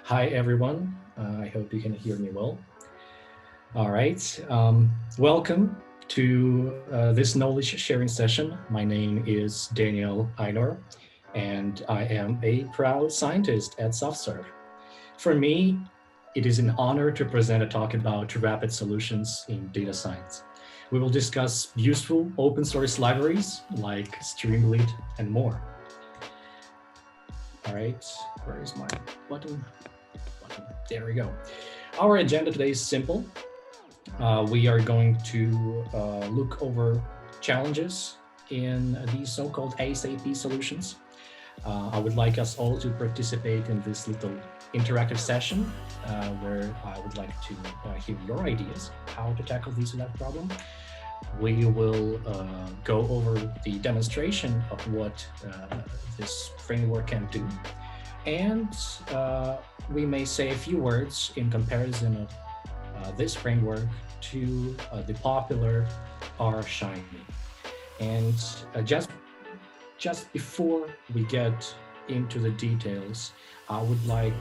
Hi, everyone. I hope you can hear me well. All right. Welcome to this knowledge sharing session. My name is Daniel Einor, and I am a proud scientist at SoftServe. For me, it is an honor to present a talk about rapid solutions in data science. We will discuss useful open source libraries like Streamlit and more. All right, where is my button? There we go. Our agenda today is simple. We are going to look over challenges in these so-called ASAP solutions. I would like us all to participate in this little interactive session where I would like to hear your ideas how to tackle this or that problem. We will go over the demonstration of what this framework can do. And we may say a few words in comparison of this framework to the popular R Shiny. And just before we get into the details, I would like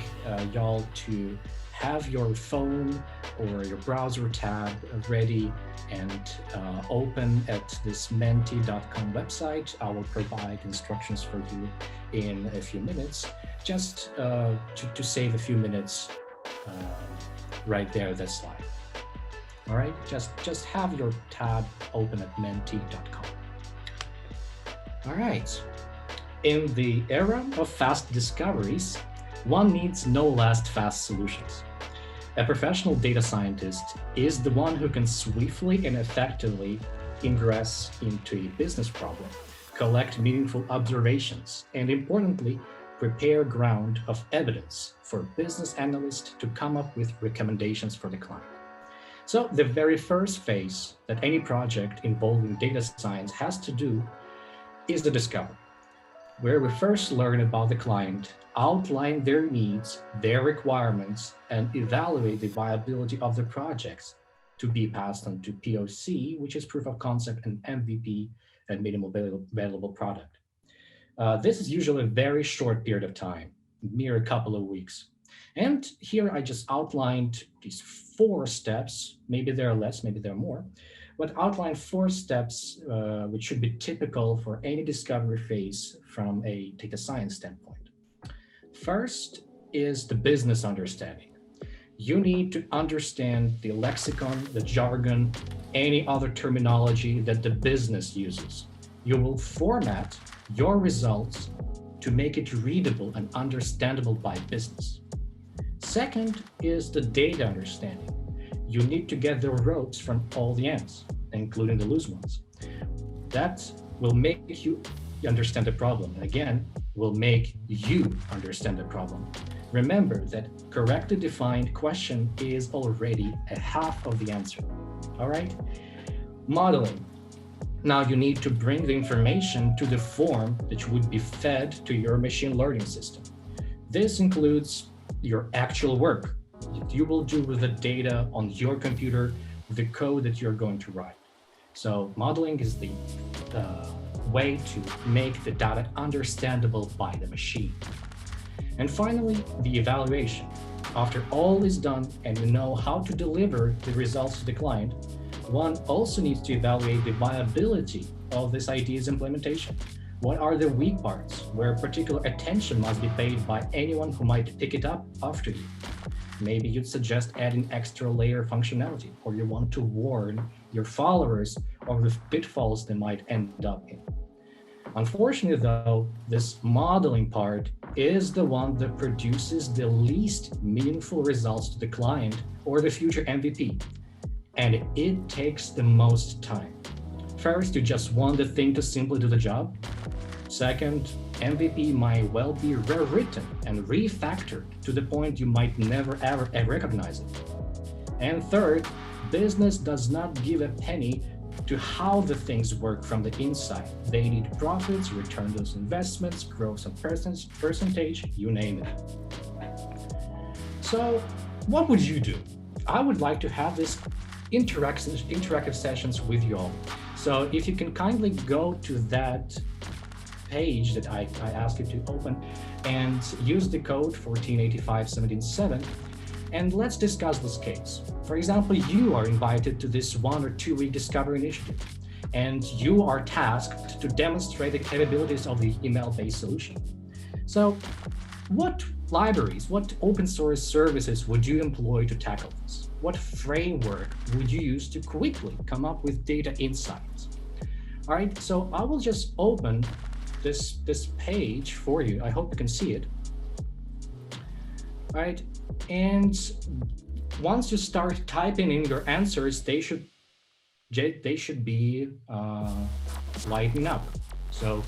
y'all to have your phone or your browser tab ready and open at this menti.com website. I will provide instructions for you in a few minutes, just to save a few minutes right there, that slide. All right, just have your tab open at menti.com. All right, in the era of fast discoveries, one needs no less fast solutions. A professional data scientist is the one who can swiftly and effectively ingress into a business problem, collect meaningful observations, and importantly, prepare ground of evidence for business analysts to come up with recommendations for the client. So the very first phase that any project involving data science has to do is the discovery, where we first learn about the client, outline their needs, their requirements, and evaluate the viability of the projects to be passed on to POC, which is proof of concept, and MVP, and minimum available product. This is usually a very short period of time, mere a couple of weeks. And here I just outlined these 4 steps, maybe there are less, maybe there are more, but outline 4 steps which should be typical for any discovery phase from a data science standpoint. First is the business understanding. You need to understand the lexicon, the jargon, any other terminology that the business uses. You will format your results to make it readable and understandable by business. Second is the data understanding. You need to get the ropes from all the ends, including the loose ones. That will make you understand the problem. And again, will make you understand the problem. Remember that correctly defined question is already a half of the answer. All right? Modeling. Now you need to bring the information to the form that would be fed to your machine learning system. This includes your actual work that you will do with the data on your computer, the code that you're going to write. So modeling is the way to make the data understandable by the machine. And finally, the evaluation. After all is done and you know how to deliver the results to the client, one also needs to evaluate the viability of this idea's implementation. What are the weak parts where particular attention must be paid by anyone who might pick it up after you? Maybe you'd suggest adding extra layer functionality, or you want to warn your followers of the pitfalls they might end up in. Unfortunately, though, this modeling part is the one that produces the least meaningful results to the client or the future MVP, and it takes the most time. First, you just want the thing to simply do the job. Second, MVP might well be rewritten and refactored to the point you might never ever recognize it. And third, business does not give a penny to how the things work from the inside. They need profits, return those investments, grow some percentage, you name it. So what would you do? I would like to have this interactive sessions with you all. So if you can kindly go to that page that I ask you to open and use the code 1485-177, and let's discuss this case. For example, you are invited to this 1 or 2 week discovery initiative, and you are tasked to demonstrate the capabilities of the email-based solution. So what libraries, what open source services would you employ to tackle this? What framework would you use to quickly come up with data insights? All right, so I will just open this page for you. I hope you can see it. All right, and once you start typing in your answers, they should be lighting up. So,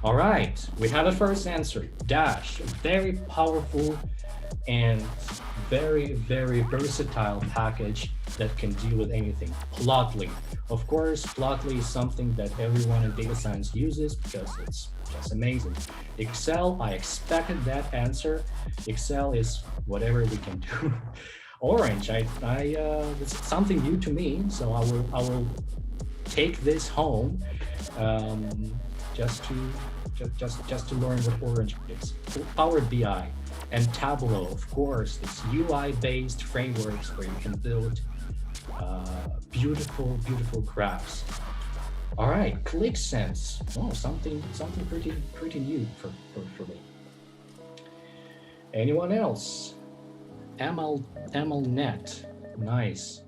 all right, we have a first answer, Dash, a very powerful and very, very versatile package that can deal with anything. Plotly, of course, Plotly is something that everyone in data science uses because it's just amazing. Excel, I expected that answer. Excel is whatever we can do. Orange, it's something new to me, so I will take this home just to learn what Orange is. Power BI and Tableau, of course, it's UI-based frameworks where you can build beautiful graphs. All right, ClickSense. Oh, something pretty new for me. Anyone else? MLNet, nice.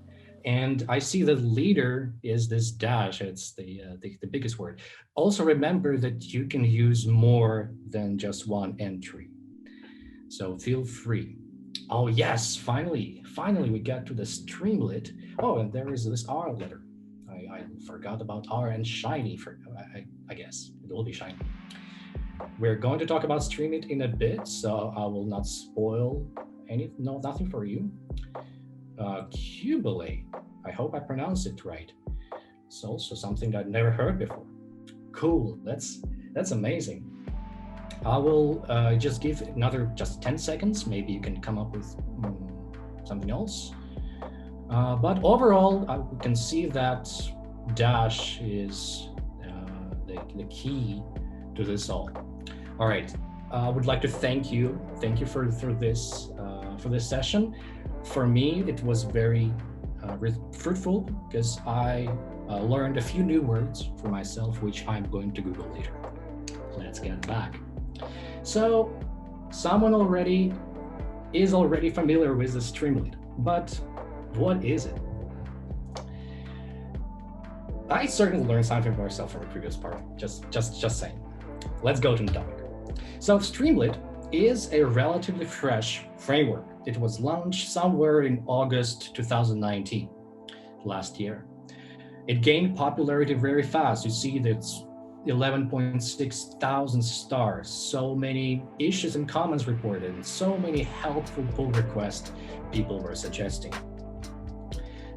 And I see the leader is this Dash. It's the biggest word. Also remember that you can use more than just one entry, so feel free. Oh yes, finally we got to the Streamlit. Oh, and there is this R letter. I forgot about R and Shiny. I guess it will be Shiny. We're going to talk about Streamlit in a bit, so I will not spoil nothing for you. Cubalate, I hope I pronounced it right. It's also something I've never heard before. Cool, that's amazing. I will just give another 10 seconds. Maybe you can come up with something else. But overall, we can see that Dash is the key to this all. All right, I would like to thank you for this session. For me, it was very fruitful because I learned a few new words for myself, which I'm going to Google later. Let's get back. So, someone is already familiar with the Streamlit, but what is it? I certainly learned something for myself from the previous part. Just saying. Let's go to the topic. So, Streamlit is a relatively fresh framework. It was launched somewhere in August 2019, last year. It gained popularity very fast. You see that it's 11.6 thousand stars, so many issues and comments reported, and so many helpful pull requests people were suggesting.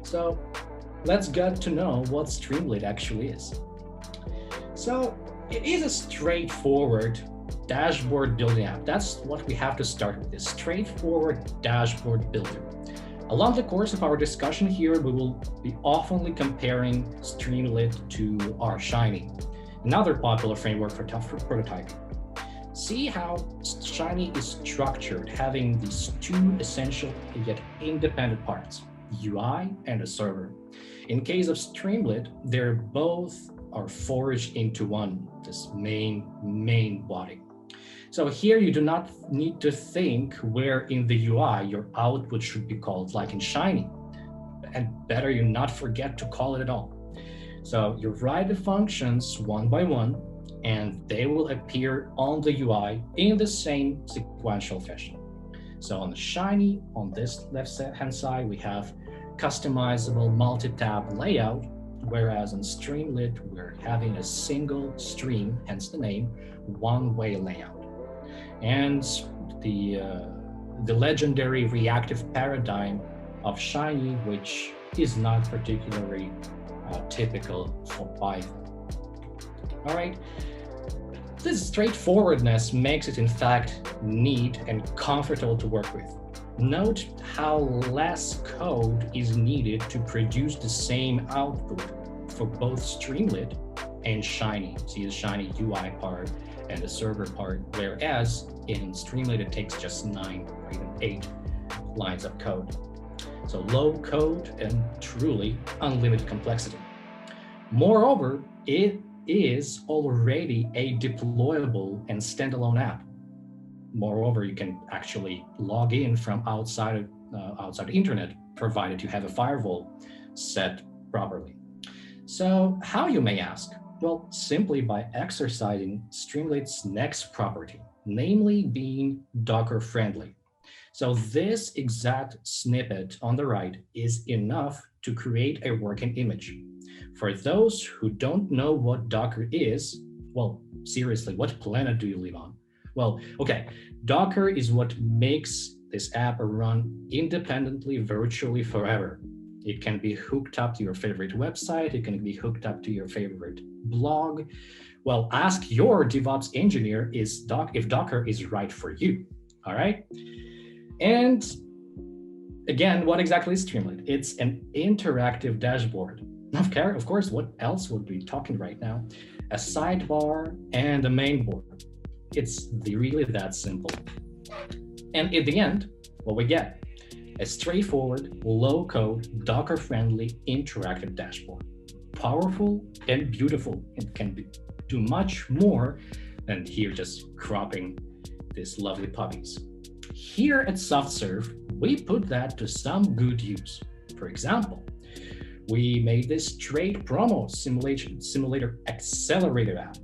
So let's get to know what Streamlit actually is. So it is a straightforward dashboard building app. That's what we have to start with, this straightforward dashboard builder. Along the course of our discussion here, we will be oftenly comparing Streamlit to R Shiny, another popular framework for prototyping. See how Shiny is structured, having these two essential yet independent parts, UI and a server. In case of Streamlit, they're both are forged into one, this main body. So here you do not need to think where in the UI your output should be called like in Shiny, and better you not forget to call it at all. So you write the functions one by one, and they will appear on the UI in the same sequential fashion. So on the Shiny, on this left-hand side, we have customizable multi-tab layout, whereas on Streamlit, we're having a single stream, hence the name, one-way layout. And the legendary reactive paradigm of Shiny, which is not particularly typical for Python. All right, this straightforwardness makes it in fact neat and comfortable to work with. Note how less code is needed to produce the same output for both Streamlit and Shiny. See the Shiny UI part and the server part, whereas in Streamlit it takes just 9 or even 8 lines of code. So low code and truly unlimited complexity. Moreover, it is already a deployable and standalone app. Moreover, you can actually log in from outside the internet, provided you have a firewall set properly. So how, you may ask? Well, simply by exercising Streamlit's next property, namely being Docker friendly. So this exact snippet on the right is enough to create a working image. For those who don't know what Docker is, well, seriously, what planet do you live on? Well, okay, Docker is what makes this app run independently, virtually forever. It can be hooked up to your favorite website. It can be hooked up to your favorite blog. Well, ask your DevOps engineer if Docker is right for you, all right? And again, what exactly is Streamlit? It's an interactive dashboard. Of course, what else would we be talking right now? A sidebar and a main board. It's really that simple. And at the end, what we get? A straightforward, low-code, Docker-friendly, interactive dashboard. Powerful and beautiful. It can do much more than here just cropping these lovely puppies. Here at SoftServe, we put that to some good use. For example, we made this trade promo simulator accelerator app.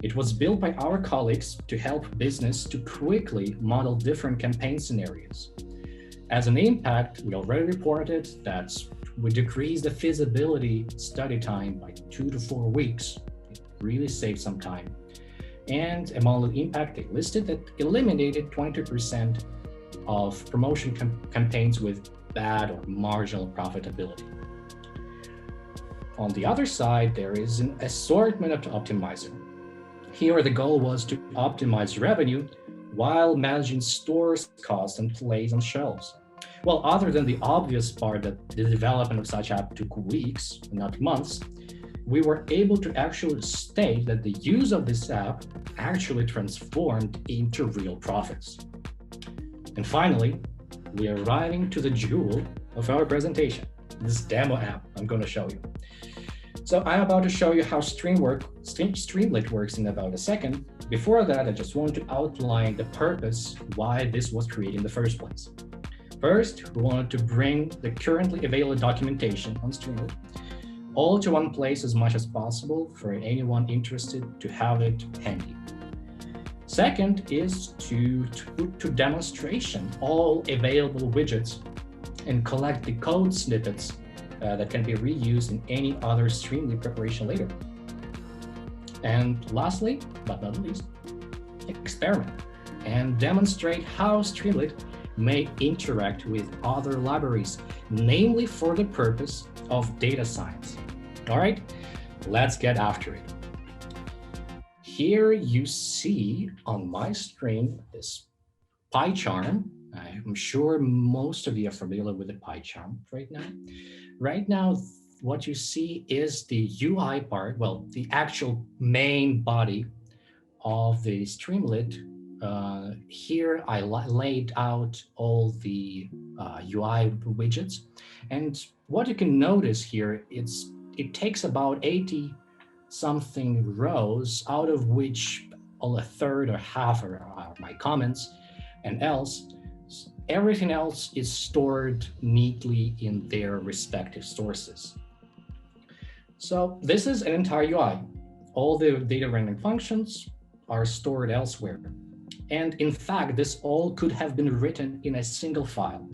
It was built by our colleagues to help business to quickly model different campaign scenarios. As an impact, we already reported that we decreased the feasibility study time by 2 to 4 weeks. It really saved some time. And among the impact, they listed that eliminated 22% of promotion campaigns with bad or marginal profitability. On the other side, there is an assortment of optimizer. Here, the goal was to optimize revenue while managing stores, costs, and plays on shelves. Well, other than the obvious part that the development of such app took weeks, not months, we were able to actually state that the use of this app actually transformed into real profits. And finally, we are arriving to the jewel of our presentation, this demo app I'm going to show you. So I'm about to show you how Streamlit works in about a second. Before that, I just want to outline the purpose why this was created in the first place. First, we wanted to bring the currently available documentation on Streamlit all to one place as much as possible for anyone interested to have it handy. Second is to put to demonstration all available widgets and collect the code snippets that can be reused in any other Streamlit preparation later. And lastly, but not least, experiment and demonstrate how Streamlit may interact with other libraries, namely for the purpose of data science. All right, let's get after it. Here you see on my screen this pie chart. I'm sure most of you are familiar with the pie chart right now. Right now, what you see is the UI part, well, the actual main body of the Streamlit. Here I laid out all the UI widgets. And what you can notice here, it takes about 80 something rows, out of which all a third or half are my comments, and everything else is stored neatly in their respective sources. So this is an entire UI. All the data rendering functions are stored elsewhere. And in fact, this all could have been written in a single file.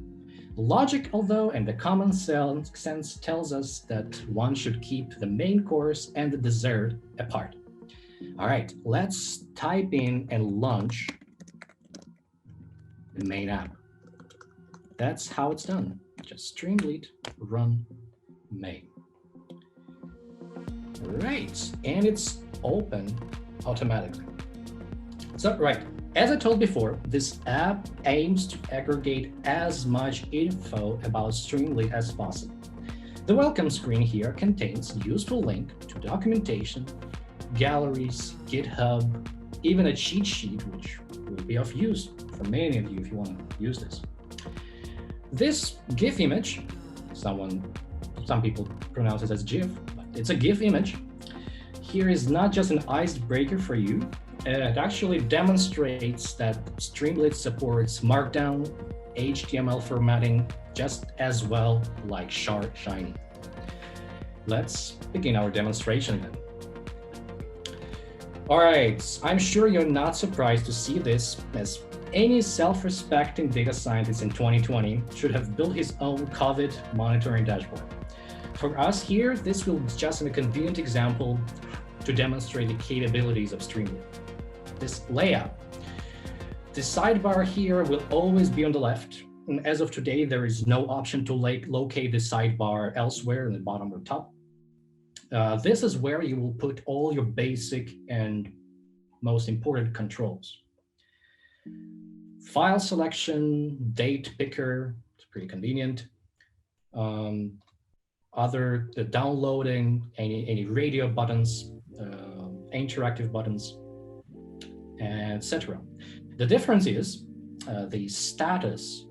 Logic, although, and the common sense tells us that one should keep the main course and the dessert apart. All right, let's type in and launch the main app. That's how it's done. Just Streamlit run main. Right, and it's open automatically. So, right, as I told before, this app aims to aggregate as much info about Streamlit as possible. The welcome screen here contains a useful link to documentation, galleries, GitHub, even a cheat sheet, which will be of use for many of you if you want to use this. This GIF image, some people pronounce it as GIF, but it's a GIF image. Here is not just an icebreaker for you. It actually demonstrates that Streamlit supports Markdown, HTML formatting just as well like Shiny. Let's begin our demonstration then. All right, I'm sure you're not surprised to see this, as any self-respecting data scientist in 2020 should have built his own COVID monitoring dashboard. For us here, this will just be a convenient example to demonstrate the capabilities of Streamlit. This layout. The sidebar here will always be on the left. And as of today, there is no option to locate the sidebar elsewhere in the bottom or top. This is where you will put all your basic and most important controls. File selection, date picker, it's pretty convenient. The downloading, any radio buttons, interactive buttons, etc. The difference is the status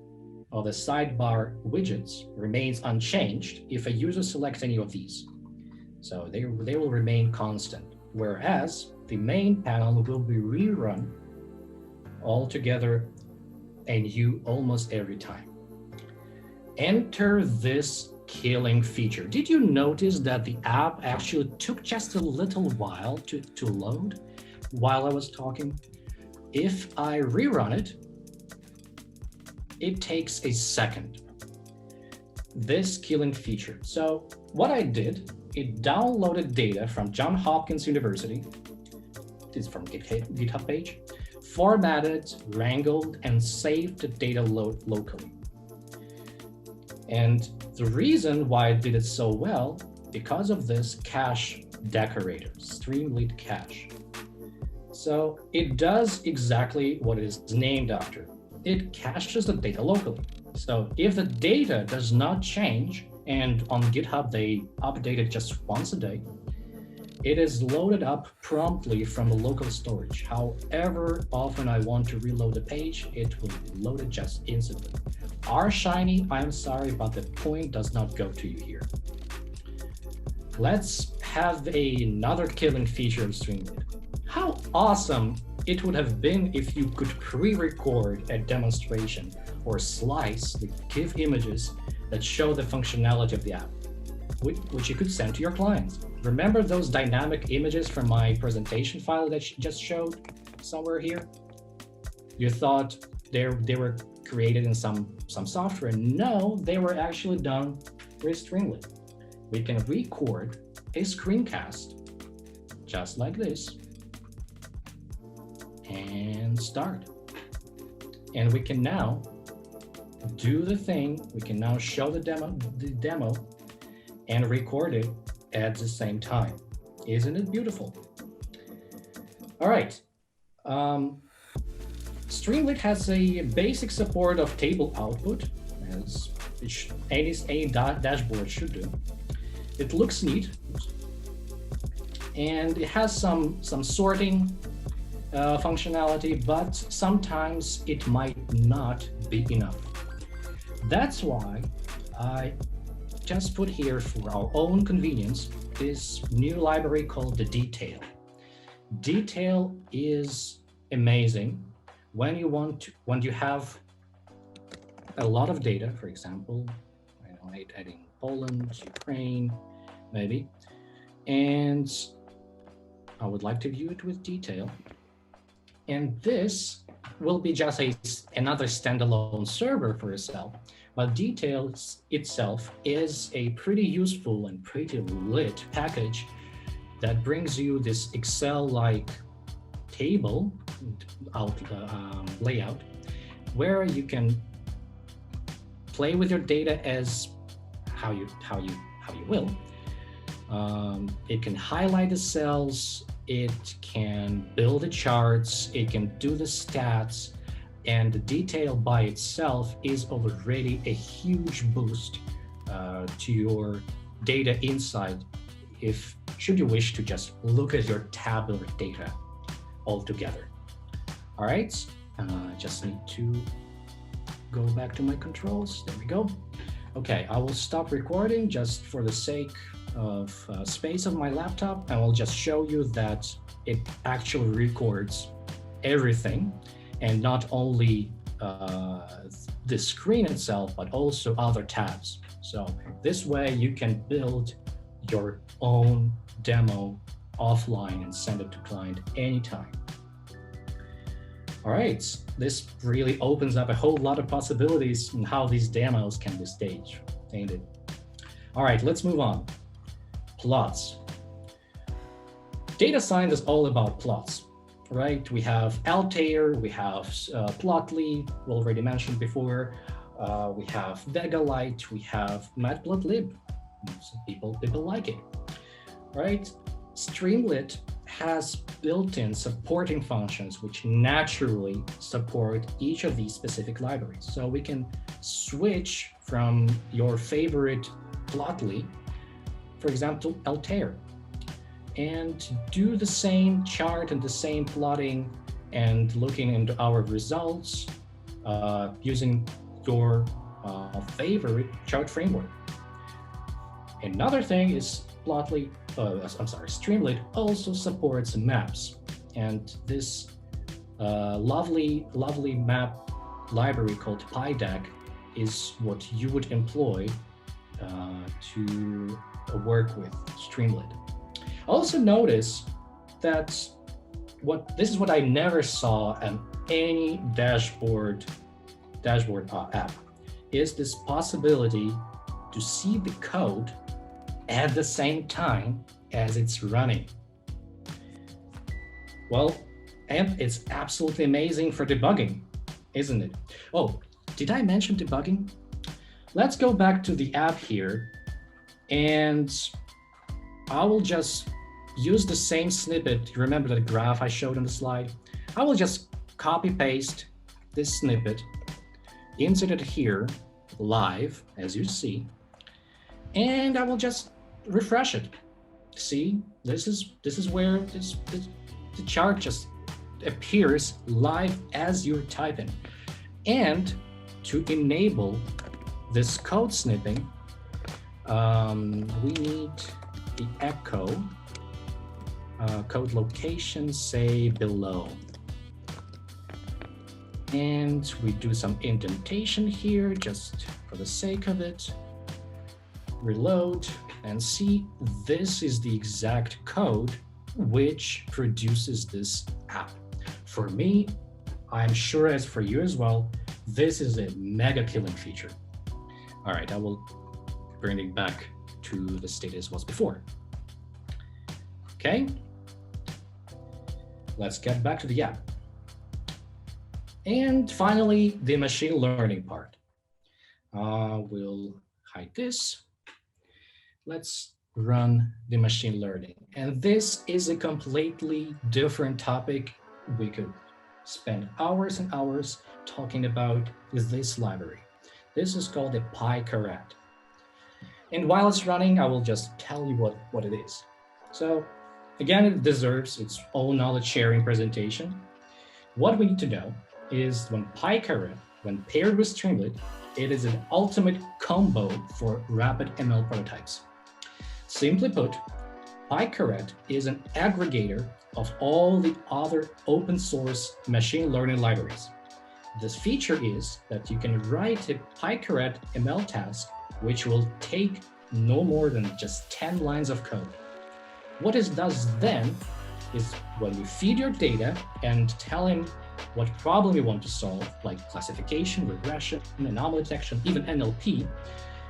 of the sidebar widgets remains unchanged if a user selects any of these. So they will remain constant, whereas the main panel will be rerun altogether anew almost every time. Enter this killing feature. Did you notice that the app actually took just a little while to load while I was talking? If I rerun it, it takes a second. This killing feature. So what I did, it downloaded data from Johns Hopkins University. It's from GitHub page, formatted, wrangled, and saved the data locally. And the reason why it did it so well, because of this cache decorator, Streamlit cache. So it does exactly what it is named after. It caches the data locally. So if the data does not change, and on GitHub they update it just once a day, it is loaded up promptly from the local storage. However often I want to reload the page, it will be loaded just instantly. Our Shiny, I'm sorry, but the point does not go to you here. Let's have another killing feature of Streamlit. How awesome it would have been if you could pre-record a demonstration or slice the GIF images that show the functionality of the app, which you could send to your clients. Remember those dynamic images from my presentation file that you just showed somewhere here? You thought they were created in some software. No, they were actually done with Streamlit. We can record a screencast just like this and start. And we can now do the thing. We can now show the demo and record it at the same time. Isn't it beautiful? All right. Streamlit has a basic support of table output, as any dashboard should do. It looks neat, and it has some sorting functionality, but sometimes it might not be enough. That's why I just put here, for our own convenience, this new library called the Detail. Detail is amazing when you have a lot of data, for example, adding Poland, Ukraine, maybe, and I would like to view it with Detail. And this will be just another standalone server for yourself, but Detail itself is a pretty useful and pretty lit package that brings you this Excel-like table layout, where you can play with your data as how you will. It can highlight the cells, it can build the charts, it can do the stats, and the Detail by itself is already a huge boost to your data insight, should you wish to just look at your tabular data altogether. All right, just need to go back to my controls. There we go. Okay, I will stop recording just for the sake of space of my laptop. I will just show you that it actually records everything, and not only the screen itself, but also other tabs. So this way you can build your own demo offline and send it to client anytime. All right, this really opens up a whole lot of possibilities in how these demos can be staged, ain't it? All right, let's move on. Plots. Data science is all about plots, right? We have Altair, we have Plotly, we already mentioned before. We have VegaLite, we have Matplotlib. People like it, right? Streamlit has built-in supporting functions which naturally support each of these specific libraries. So we can switch from your favorite Plotly, for example, Altair, and do the same chart and the same plotting and looking into our results using your favorite chart framework. Another thing is Streamlit also supports maps, and this lovely map library called PyDeck is what you would employ to work with Streamlit. Also notice that this is what I never saw in any dashboard app, is this possibility to see the code at the same time as it's running. Well, and it's absolutely amazing for debugging, isn't it? Oh, did I mention debugging? Let's go back to the app here, and I will just use the same snippet. You remember the graph I showed on the slide? I will just copy paste this snippet, insert it here live, as you see, and I will just refresh it. See, this is where the chart just appears live as you're typing. And to enable this code snipping, we need the echo code location, say below. And we do some indentation here just for the sake of it. Reload and see, this is the exact code which produces this app. For me, I'm sure as for you as well, this is a mega killing feature. All right, I will bring it back to the state as was before. Okay, let's get back to the app. And finally, the machine learning part. We'll hide this. Let's run the machine learning. And this is a completely different topic. We could spend hours and hours talking about this library. This is called a PyCaret. And while it's running, I will just tell you what it is. So again, it deserves its own knowledge sharing presentation. What we need to know is when PyCaret, when paired with Streamlit, it is an ultimate combo for rapid ML prototypes. Simply put, PyCaret is an aggregator of all the other open source machine learning libraries. This feature is that you can write a PyCaret ML task, which will take no more than just 10 lines of code. What it does then is when you feed your data and tell him what problem you want to solve, like classification, regression, anomaly detection, even NLP,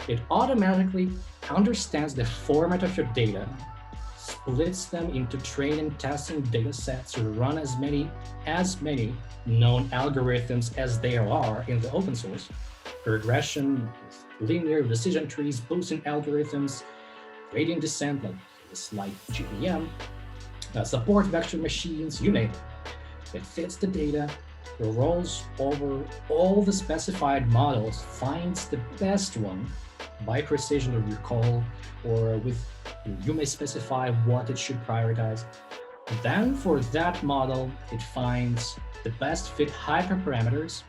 it automatically understands the format of your data, splits them into training, testing data sets to run as many known algorithms as there are in the open source, regression, linear decision trees, Bayesian algorithms, gradient descent, like this light GPM, support vector machines, you name it. It fits the data, rolls over all the specified models, finds the best one by precision or recall, or with you may specify what it should prioritize, Then for that model, it finds the best fit hyperparameters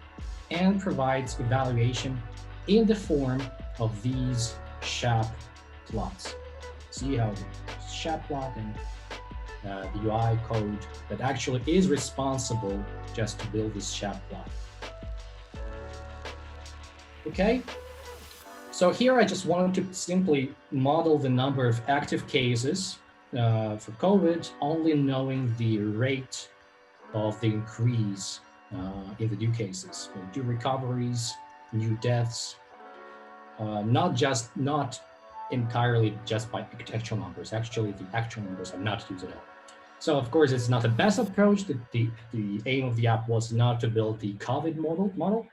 and provides evaluation in the form of these SHAP plots. See how the SHAP plot and the UI code that actually is responsible just to build this SHAP plot. Okay, so here I just wanted to simply model the number of active cases for COVID, only knowing the rate of the increase in the new cases, new recoveries, new deaths, not entirely just by actual numbers. Actually, the actual numbers are not used at all. So of course, it's not the best approach. The aim of the app was not to build the COVID model.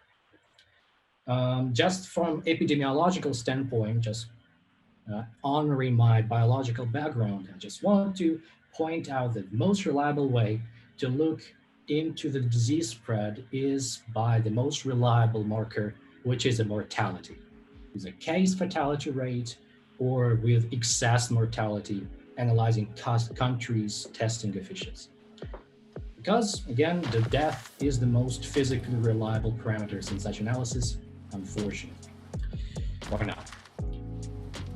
Just from epidemiological standpoint, just honoring my biological background, I just want to point out that the most reliable way to look into the disease spread is by the most reliable marker, which is a mortality. Is a case fatality rate or with excess mortality, analyzing countries' testing efficiency. Because again, the death is the most physically reliable parameters in such analysis, unfortunately. Why not?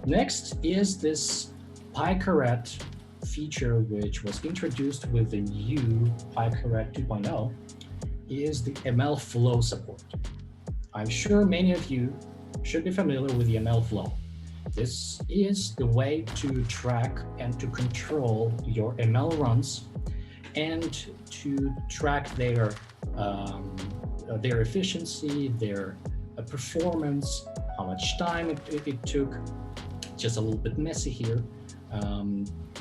Next is this PyCaret feature, which was introduced with the new PyCaret 2.0, is the ML flow support. I'm sure many of you should be familiar with the ML flow. This is the way to track and to control your ML runs and to track their efficiency, their performance, how much time it took. Just a little bit messy here,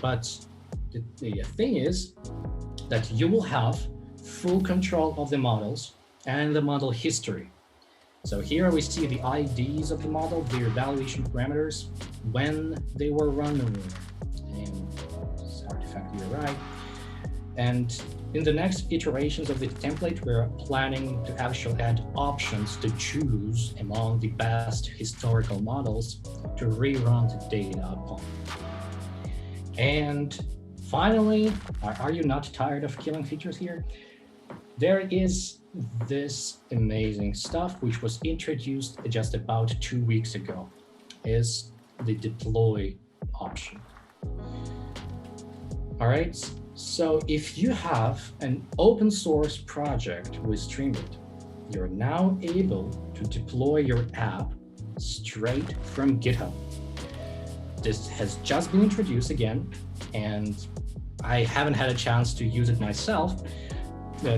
but the thing is that you will have full control of the models and the model history. So here we see the IDs of the model, their evaluation parameters, when they were run, and this artifact here, right? And in the next iterations of the template, we're planning to actually add options to choose among the best historical models to rerun the data upon. And finally, are you not tired of killing features here? There is this amazing stuff which was introduced just about 2 weeks ago, is the deploy option. All right, so if you have an open source project with Streamlit, you're now able to deploy your app straight from GitHub. This has just been introduced again, and I haven't had a chance to use it myself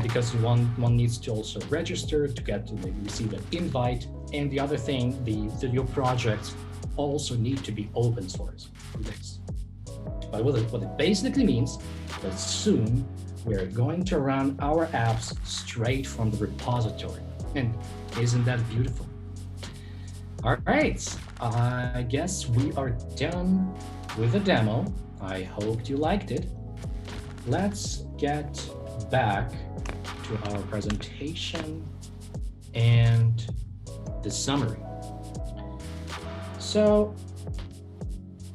because one needs to also register to get to receive an invite, and the other thing, your projects also need to be open source for this. But what it basically means that soon we're going to run our apps straight from the repository, and isn't that beautiful? All right, I guess we are done with the demo. I hope you liked it. Let's get back to our presentation and the summary. So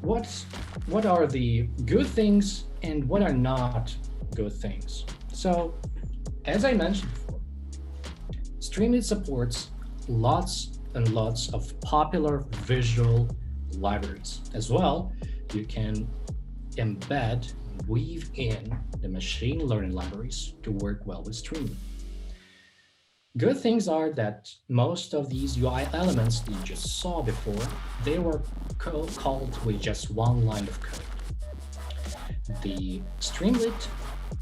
what are the good things and what are not good things? So as I mentioned before, Streamlit supports lots and lots of popular visual libraries. As well, you can embed, weave in the machine learning libraries to work well with Streamlit. Good things are that most of these UI elements that you just saw before, they were called with just one line of code. The Streamlit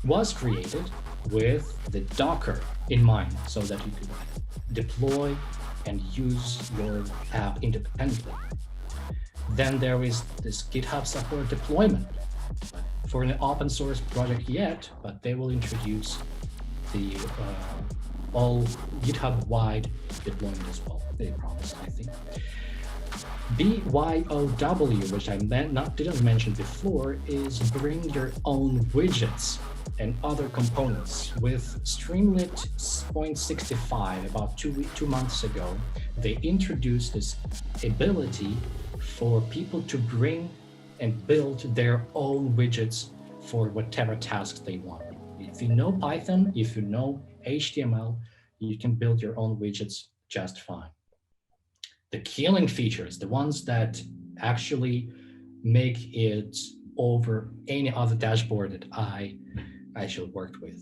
was created with the Docker in mind so that you could deploy and use your app independently. Then there is this GitHub support deployment for an open source project yet, but they will introduce the all GitHub-wide deployment as well. They promised, I think. BYOW, which I didn't mention before, is bring your own widgets and other components. With Streamlit 0.65, about two months ago, they introduced this ability for people to bring and build their own widgets for whatever tasks they want. If you know Python, if you know HTML, you can build your own widgets just fine. The killing features, the ones that actually make it over any other dashboard that I actually worked with.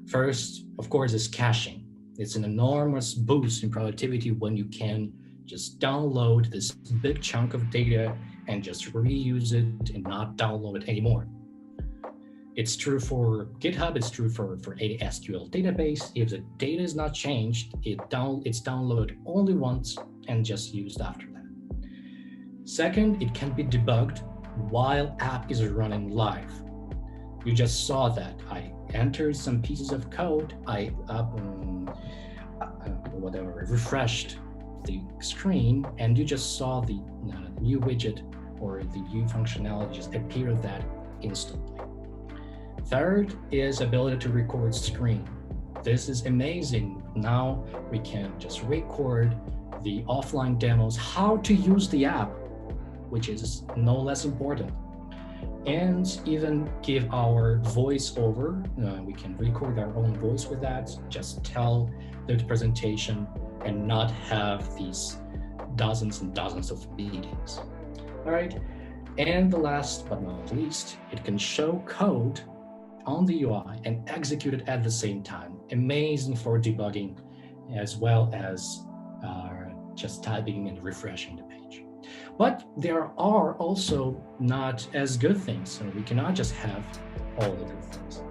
First, of course, is caching. It's an enormous boost in productivity when you can just download this big chunk of data and just reuse it and not download it anymore. It's true for GitHub, it's true for any SQL database. If the data is not changed, it's downloaded only once and just used after that. Second, it can be debugged while app is running live. You just saw that. I entered some pieces of code, I refreshed the screen, and you just saw the new widget or the new functionality just appear that instantly. Third is ability to record screen. This is amazing. Now we can just record the offline demos, how to use the app, which is no less important, and even give our voiceover. We can record our own voice with that, just tell the presentation and not have these dozens and dozens of meetings. All right, and the last but not least, it can show code on the UI and execute it at the same time. Amazing for debugging as well as just typing and refreshing the page. But there are also not as good things, so we cannot just have all the good things.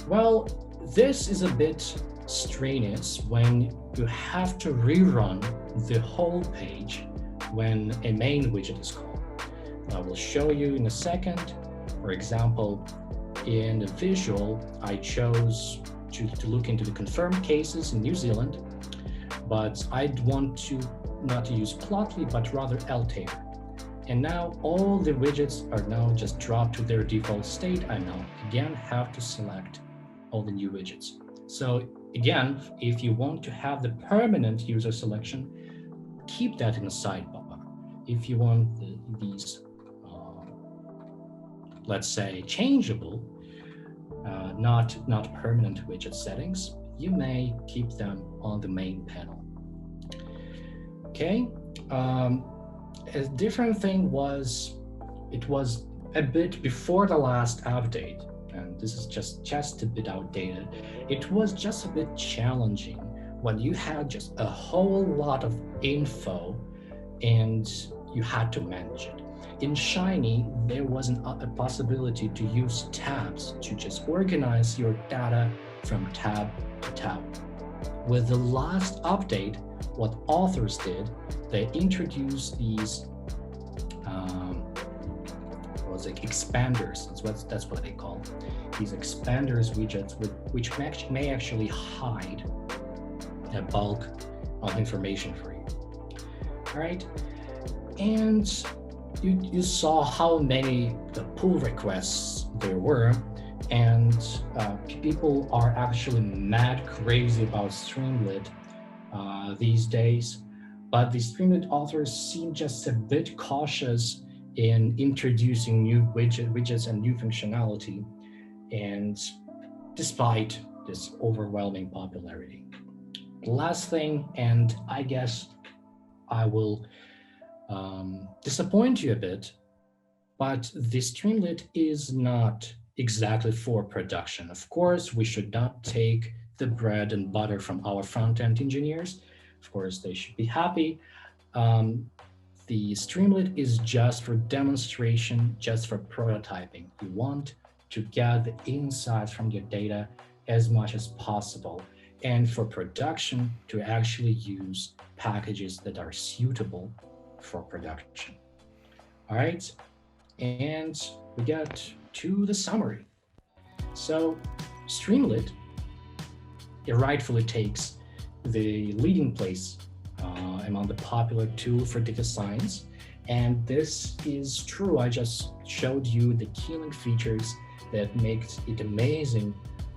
Well, this is a bit strenuous when you have to rerun the whole page when a main widget is called. I will show you in a second. For example, in the visual, I chose to look into the confirmed cases in New Zealand, but I'd want to not to use Plotly, but rather Altair. And now all the widgets are now just dropped to their default state. I now again have to select all the new widgets. So again, if you want to have the permanent user selection, keep that in the sidebar. If you want these, let's say, changeable, not permanent widget settings, you may keep them on the main panel. Okay, a different thing was, it was a bit before the last update, and this is just a bit outdated. It was just a bit challenging when you had just a whole lot of info and you had to manage it. In Shiny, there wasn't a possibility to use tabs to just organize your data from tab to tab. With the last update, what authors did, they introduced these expanders. That's what they call these expanders widgets, which may actually hide a bulk of information for you. All right, and you saw how many pull requests there were, and people are actually mad crazy about Streamlit these days. But the Streamlit authors seem just a bit cautious in introducing new widgets and new functionality, and despite this overwhelming popularity. The last thing, and I guess I will disappoint you a bit, but the Streamlit is not exactly for production. Of course, we should not take the bread and butter from our front-end engineers. Of course, they should be happy. The Streamlit is just for demonstration, just for prototyping. You want to get the insights from your data as much as possible, and for production to actually use packages that are suitable for production. All right, and we get to the summary. So Streamlit, it rightfully takes the leading place among the popular tool for data science. And this is true. I just showed you the killing features that makes it amazing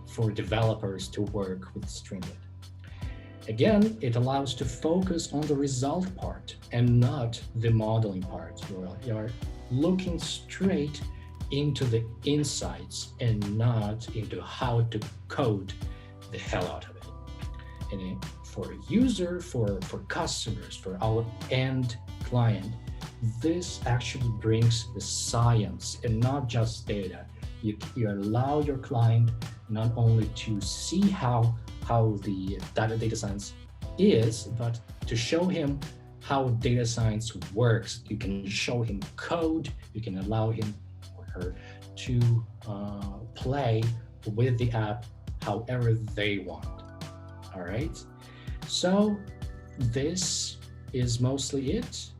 for developers to work with Streamlit. Again, it allows to focus on the result part and not the modeling part. You're looking straight into the insights and not into how to code the hell out of it. And for user, for customers, for our end client, this actually brings the science and not just data. You allow your client not only to see how the data science is, but to show him how data science works. You can show him code, you can allow him or her to play with the app however they want. All right, so this is mostly it.